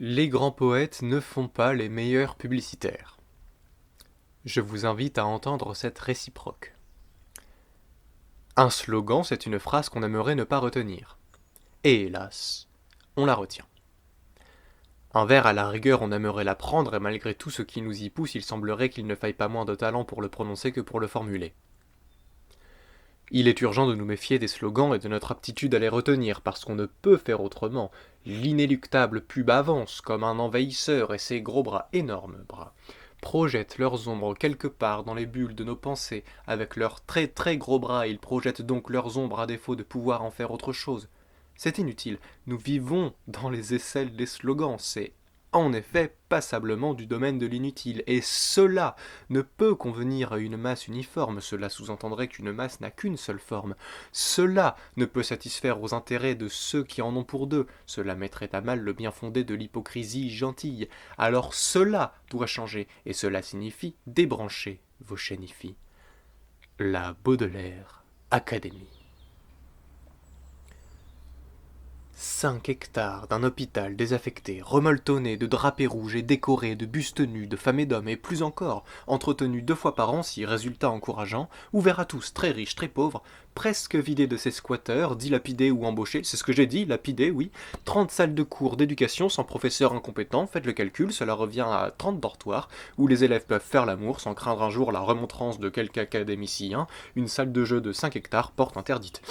Les grands poètes ne font pas les meilleurs publicitaires. Je vous invite à entendre cette réciproque. Un slogan, c'est une phrase qu'on aimerait ne pas retenir. Et hélas, on la retient. Un vers, à la rigueur, on aimerait l'apprendre et malgré tout ce qui nous y pousse, il semblerait qu'il ne faille pas moins de talent pour le prononcer que pour le formuler. Il est urgent de nous méfier des slogans et de notre aptitude à les retenir, parce qu'on ne peut faire autrement. L'inéluctable pub avance comme un envahisseur et ses gros bras, énormes bras, projettent leurs ombres quelque part dans les bulles de nos pensées. Avec leurs très très gros bras, ils projettent donc leurs ombres à défaut de pouvoir en faire autre chose. C'est inutile, nous vivons dans les aisselles des slogans, c'est en effet passablement du domaine de l'inutile, et cela ne peut convenir à une masse uniforme, cela sous-entendrait qu'une masse n'a qu'une seule forme, cela ne peut satisfaire aux intérêts de ceux qui en ont pour deux, cela mettrait à mal le bien fondé de l'hypocrisie gentille, alors cela doit changer, et cela signifie débrancher vos chénifis. La Baudelaire Académie. 5 hectares d'un hôpital désaffecté, remolletonné de drapés rouges et décoré de bustes nus, de femmes et d'hommes, et plus encore, entretenu 2 fois par an si résultat encourageant, ouvert à tous, très riches, très pauvres, presque vidé de ses squatteurs, dilapidés ou embauchés, c'est ce que j'ai dit, lapidés, oui, 30 salles de cours d'éducation sans professeurs incompétents, faites le calcul, cela revient à 30 dortoirs, où les élèves peuvent faire l'amour sans craindre un jour la remontrance de quelque académicien, une salle de jeu de 5 hectares, porte interdite.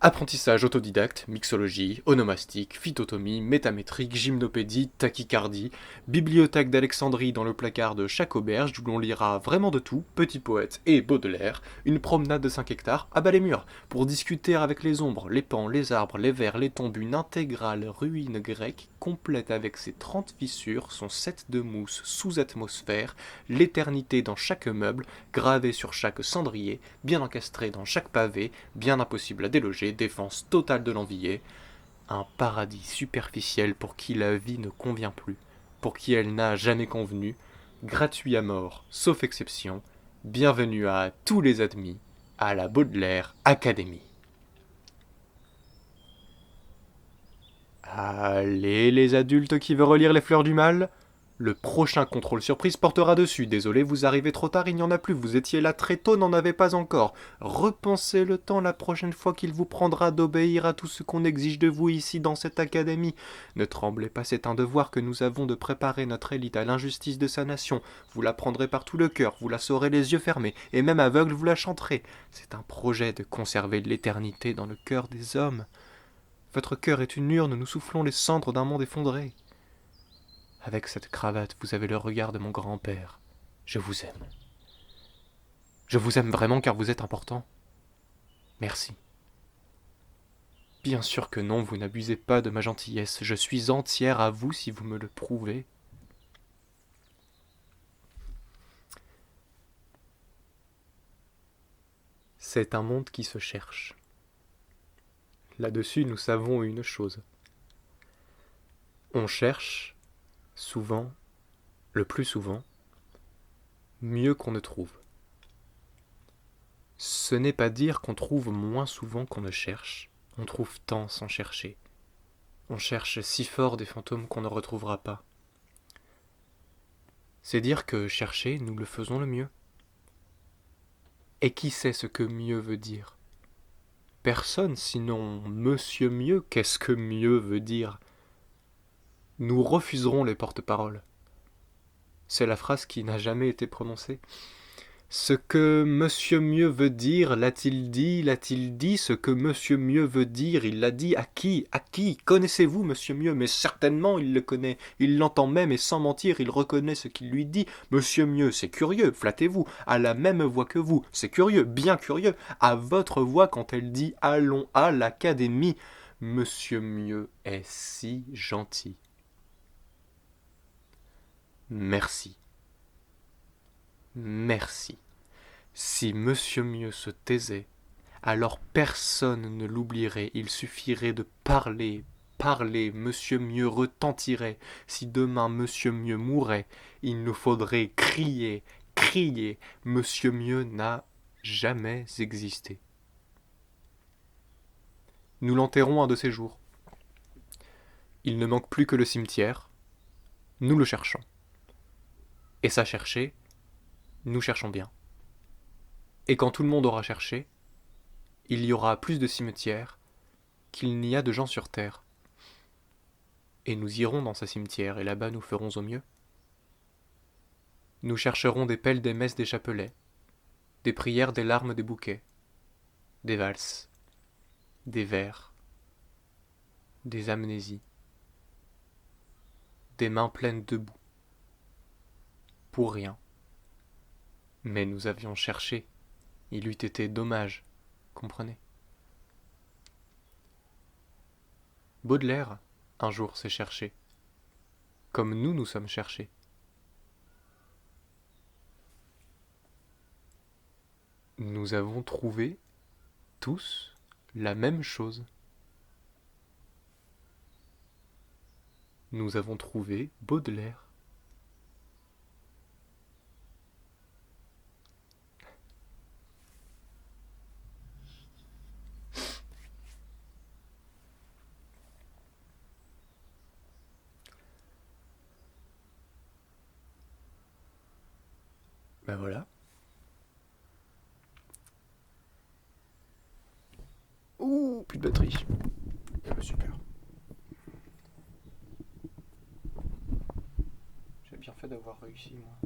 Apprentissage autodidacte, mixologie, onomastique, phytotomie, métamétrique, gymnopédie, tachycardie, bibliothèque d'Alexandrie dans le placard de chaque auberge où l'on lira vraiment de tout, petit poète et Baudelaire, une promenade de 5 hectares, à bas les murs, pour discuter avec les ombres, les pans, les arbres, les vers, les tombes, une intégrale ruine grecque, complète avec ses 30 fissures, son set de mousse sous atmosphère, l'éternité dans chaque meuble, gravé sur chaque cendrier, bien encastré dans chaque pavé, bien impossible à déloger, défense totale de l'envié, un paradis superficiel pour qui la vie ne convient plus, pour qui elle n'a jamais convenu, gratuit à mort, sauf exception, bienvenue à tous les admis, à la Baudelaire Académie. Allez les adultes qui veulent relire Les Fleurs du Mal, le prochain contrôle surprise portera dessus. Désolé, vous arrivez trop tard, il n'y en a plus. Vous étiez là très tôt, n'en avez pas encore. Repensez le temps la prochaine fois qu'il vous prendra d'obéir à tout ce qu'on exige de vous ici dans cette académie. Ne tremblez pas, c'est un devoir que nous avons de préparer notre élite à l'injustice de sa nation. Vous la prendrez par tout le cœur, vous la saurez les yeux fermés, et même aveugle vous la chanterez. C'est un projet de conserver l'éternité dans le cœur des hommes. Votre cœur est une urne, nous soufflons les cendres d'un monde effondré. Avec cette cravate, vous avez le regard de mon grand-père. Je vous aime. Je vous aime vraiment car vous êtes important. Merci. Bien sûr que non, vous n'abusez pas de ma gentillesse. Je suis entière à vous si vous me le prouvez. C'est un monde qui se cherche. Là-dessus, nous savons une chose. On cherche, souvent, le plus souvent, mieux qu'on ne trouve. Ce n'est pas dire qu'on trouve moins souvent qu'on ne cherche, on trouve tant sans chercher. On cherche si fort des fantômes qu'on ne retrouvera pas. C'est dire que chercher, nous le faisons le mieux. Et qui sait ce que mieux veut dire? Personne, sinon Monsieur Mieux, qu'est-ce que mieux veut dire? Nous refuserons les porte-paroles. C'est la phrase qui n'a jamais été prononcée. Ce que Monsieur Mieux veut dire, l'a-t-il dit, l'a-t-il dit? Ce que Monsieur Mieux veut dire, il l'a dit à qui? À qui? Connaissez-vous Monsieur Mieux? Mais certainement il le connaît, il l'entend même et sans mentir, il reconnaît ce qu'il lui dit. Monsieur Mieux, c'est curieux, flattez-vous, a la même voix que vous, c'est curieux, bien curieux, à votre voix quand elle dit allons à l'académie. Monsieur Mieux est si gentil. Merci. Merci. Si Monsieur Mieux se taisait, alors personne ne l'oublierait, il suffirait de parler, parler, Monsieur Mieux retentirait. Si demain Monsieur Mieux mourait, il nous faudrait crier, crier, Monsieur Mieux n'a jamais existé. Nous l'enterrons un de ces jours. Il ne manque plus que le cimetière, nous le cherchons. Et ça chercher, nous cherchons bien. Et quand tout le monde aura cherché, il y aura plus de cimetières qu'il n'y a de gens sur terre. Et nous irons dans ce cimetière, et là-bas nous ferons au mieux. Nous chercherons des pelles, des messes, des chapelets, des prières, des larmes, des bouquets, des valses, des vers, des amnésies, des mains pleines de boue. Pour rien. Mais nous avions cherché. Il eût été dommage, comprenez. Baudelaire, un jour, s'est cherché, comme nous sommes cherchés. Nous avons trouvé, tous, la même chose. Nous avons trouvé Baudelaire. Ben voilà. Ouh, plus de batterie. Ah bah super. J'ai bien fait d'avoir réussi, moi.